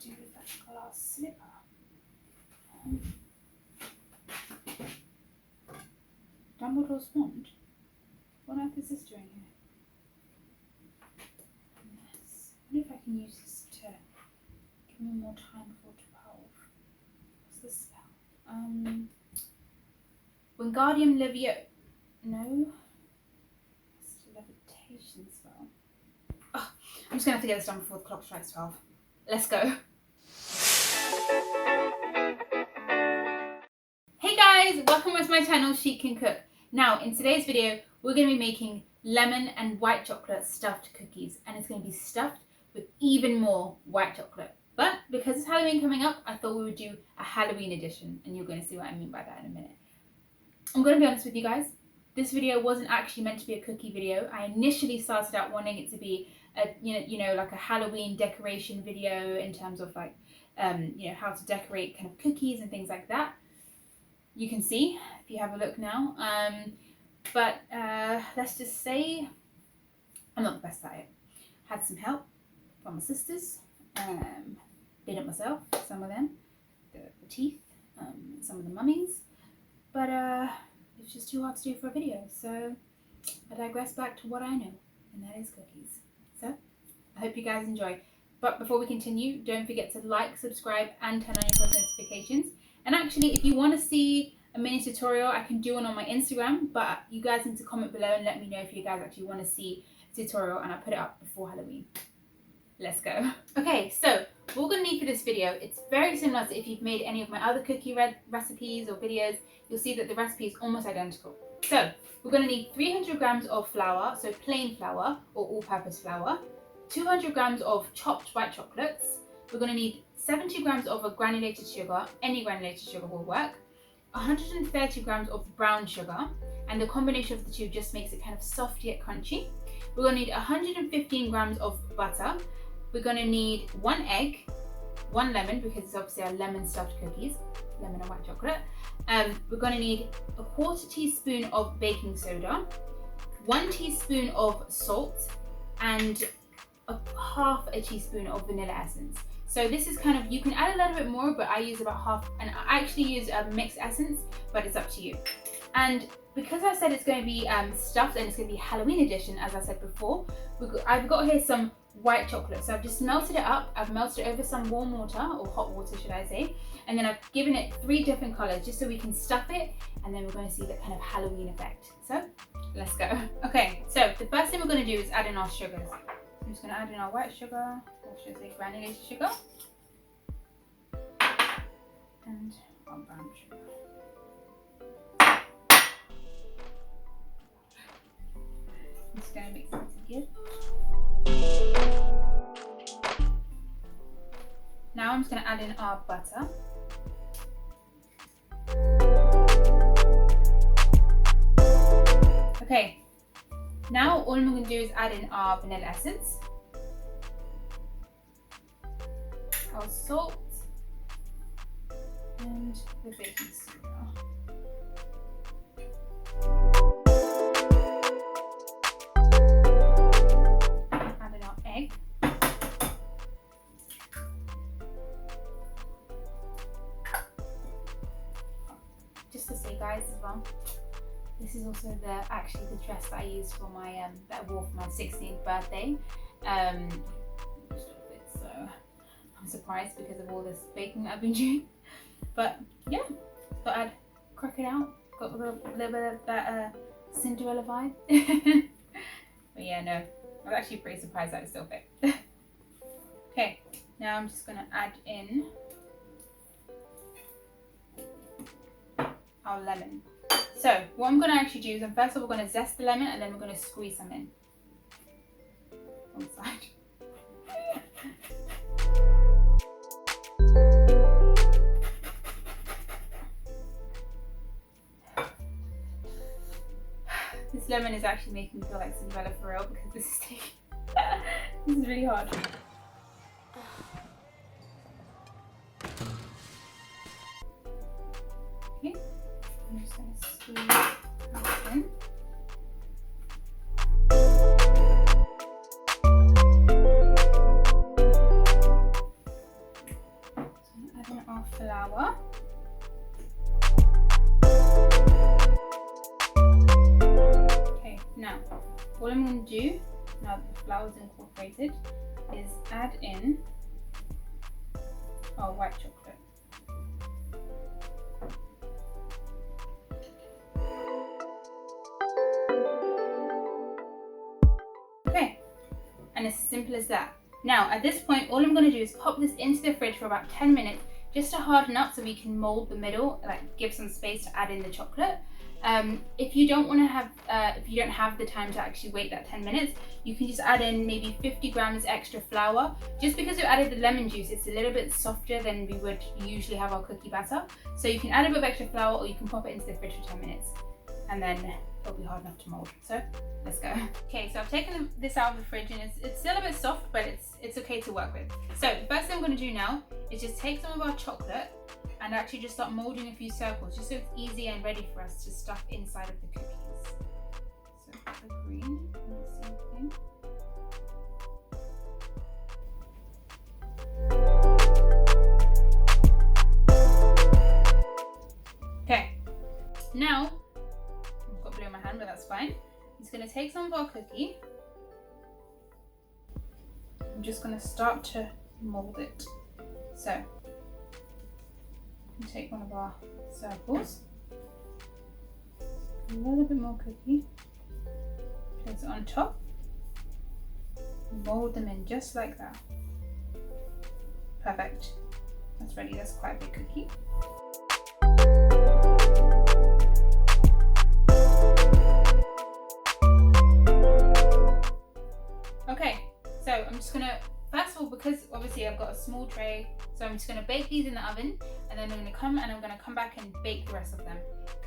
do with that glass slipper? Dumbledore's wand? What on earth is this doing here? Yes. I wonder if I can use this to give me more time for 12. What's this spell? Wingardium Leviosa. No. It's a levitation spell. Oh, I'm just going to have to get this done before the clock strikes 12. Let's go. Hey guys, welcome to my channel, Chiccancook. Now, in today's video, we're going to be making lemon and white chocolate stuffed cookies. And it's going to be stuffed with even more white chocolate. But because it's Halloween coming up, I thought we would do a Halloween edition. And you're going to see what I mean by that in a minute. I'm going to be honest with you guys. This video wasn't actually meant to be a cookie video. I initially started out wanting it to be a, you know, like a Halloween decoration video in terms of like, how to decorate kind of cookies and things like that. You can see if you have a look now. But let's just say I'm not the best at it. Had some help from my sisters. Did it myself, some of them, the teeth, some of the mummies. But it's just too hard to do for a video, so I digress back to what I know, and that is cookies. So I hope you guys enjoy. But before we continue, don't forget to like, subscribe, and turn on your post notifications. And actually, if you want to see a mini tutorial, I can do one on my Instagram, but you guys need to comment below and let me know if you guys actually want to see a tutorial, and I'll put it up before Halloween. Let's go. Okay, so what we're going to need for this video, it's very similar to if you've made any of my other cookie recipes or videos. You'll see that the recipe is almost identical. So we're going to need 300 grams of flour, so plain flour or all-purpose flour, 200 grams of chopped white chocolates. We're going to need 70 grams of a granulated sugar, any granulated sugar will work, 130 grams of brown sugar, and the combination of the two just makes it kind of soft yet crunchy. We're going to need 115 grams of butter. We're going to need 1 egg, 1 lemon, because it's obviously our lemon stuffed cookies, lemon and white chocolate. We're going to need a 1/4 teaspoon of baking soda, 1 teaspoon of salt, and half a teaspoon of vanilla essence. So this is kind of, you can add a little bit more, but I use about half, and I actually use a mixed essence, but it's up to you. And because I said it's going to be stuffed and it's going to be Halloween edition, as I said before, I've got here some white chocolate. So I've just melted it up. I've melted it over some warm water, or hot water should I say, and then I've given it 3 different colors just so we can stuff it, and then we're going to see the kind of Halloween effect. So let's go. Okay, so the first thing we're going to do is add in our sugars. I'm just going to add in our white sugar, or should I say granulated sugar, and our brown sugar. I'm just going to mix it together. Now I'm just going to add in our butter. Okay, now all I'm going to do is add in our vanilla essence, our salt, and the baking soda. Add in our egg. Just to say, guys, as well, this is also actually the dress that I used for my that I wore for my 16th birthday. So I'm surprised because of all this baking that I've been doing. But yeah, thought I'd crack it out. Got a little bit of that Cinderella vibe. But yeah, no, I was actually pretty surprised that it still fit. Okay, now I'm just gonna add in our lemon. So what I'm going to actually do is, first of all, we're going to zest the lemon, and then we're going to squeeze some in. One side. This lemon is actually making me feel like Cinderella for real, because this is taking this is really hard. Okay, I'm just going to squeeze this in. do, now that the flour is incorporated, is add in our white chocolate. Okay, and it's as simple as that. Now at this point, all I'm going to do is pop this into the fridge for about 10 minutes just to harden up so we can mold the middle, like give some space to add in the chocolate. If you don't want to have, if you don't have the time to actually wait that 10 minutes, you can just add in maybe 50 grams extra flour. Just because we added the lemon juice, it's a little bit softer than we would usually have our cookie batter. So you can add a bit of extra flour, or you can pop it into the fridge for 10 minutes, and then it'll be hard enough to mold. So let's go. Okay, so I've taken this out of the fridge, and it's still a bit soft, but it's okay to work with. So the first thing I'm going to do now is just take some of our chocolate and actually just start molding a few circles, just so it's easy and ready for us to stuff inside of the cookies. So put the green in the same thing. Okay, now I've got blue in my hand, but that's fine. I'm just going to take some of our cookie. I'm just going to start to mold it. So take one of our circles, a little bit more cookie, place it on top, mold them in just like that. Perfect. That's ready. That's quite a big cookie. Okay, so I'm just gonna, first of all, because obviously I've got a small tray, so I'm just going to bake these in the oven, and then I'm going to come back and bake the rest of them.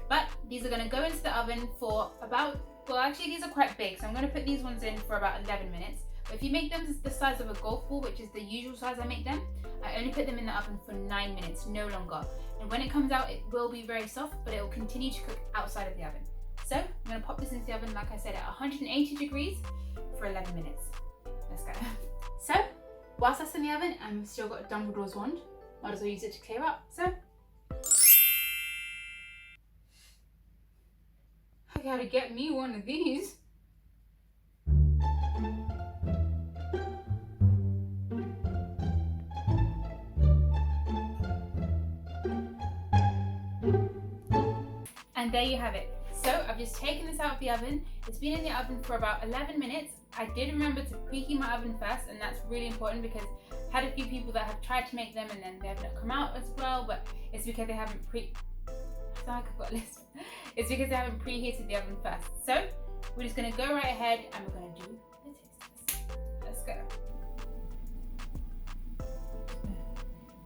But these are going to go into the oven for about, well actually these are quite big, so I'm going to put these ones in for about 11 minutes. But if you make them the size of a golf ball, which is the usual size I make them, I only put them in the oven for 9 minutes, no longer. And when it comes out, it will be very soft, but it will continue to cook outside of the oven. So I'm going to pop this into the oven, like I said, at 180 degrees for 11 minutes. Let's go. So whilst that's in the oven, I've still got Dumbledore's wand. Might as well use it to clear up. So I gotta get me one of these. And there you have it. So I've just taken this out of the oven. It's been in the oven for about 11 minutes. I did remember to preheat my oven first, and that's really important because I've had a few people that have tried to make them and then they have not come out as well, but it's because they haven't It's because they haven't preheated the oven first. So we're just gonna go right ahead and we're gonna do the taste test. Let's go.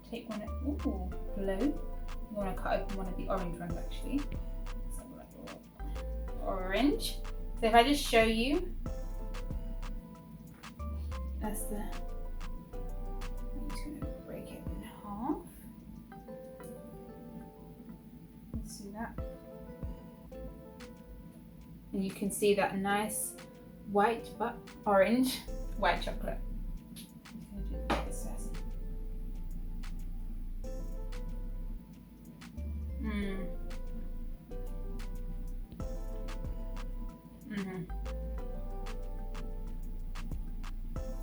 Take one of, ooh, blue. I want to cut open one of the orange ones actually. So orange. So if I just show you, that's the, I'm just going to break it in half. Let's see that. And you can see that nice white but orange white chocolate. I'm going to do this first.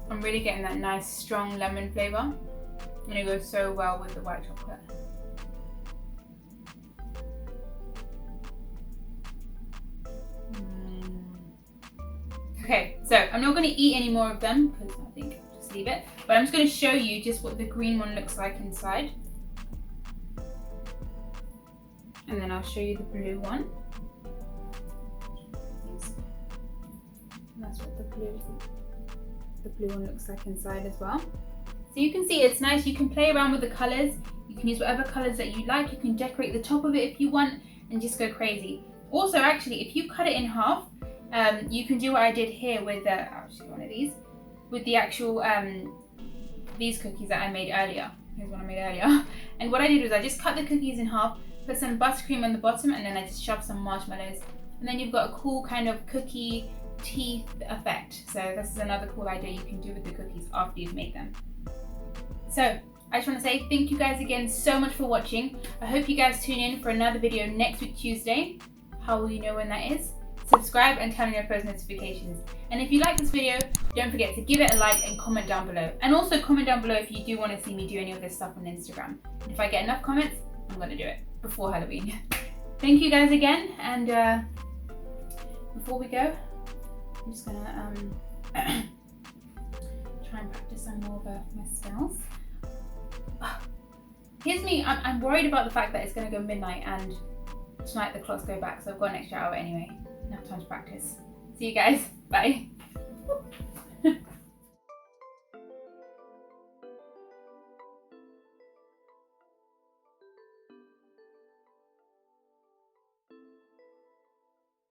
I'm really getting that nice strong lemon flavour, and it goes so well with the white chocolate. Okay, so I'm not going to eat any more of them because I think I'll just leave it, but I'm just going to show you just what the green one looks like inside. And then I'll show you the blue one. And that's what the blue one looks like inside as well. So you can see it's nice. You can play around with the colours. You can use whatever colours that you like. You can decorate the top of it if you want and just go crazy. Also, actually, if you cut it in half, you can do what I did here with actually one of these, with the actual these cookies that I made earlier. Here's one I made earlier. And what I did was I just cut the cookies in half, put some buttercream on the bottom, and then I just shoved some marshmallows. And then you've got a cool kind of cookie teeth effect. So this is another cool idea you can do with the cookies after you've made them. So I just want to say thank you guys again so much for watching. I hope you guys tune in for another video next week Tuesday. How will you know when that is? subscribe and turn on your post notifications. And if you like this video, don't forget to give it a like and comment down below. And also comment down below if you do want to see me do any of this stuff on Instagram. And if I get enough comments, I'm going to do it before Halloween. Thank you guys again, and before we go, I'm just going to try and practice some more of my spells. Here's me, I'm worried about the fact that it's going to go midnight and tonight the clocks go back, so I've got an extra hour anyway. Enough time to practice. See you guys, bye.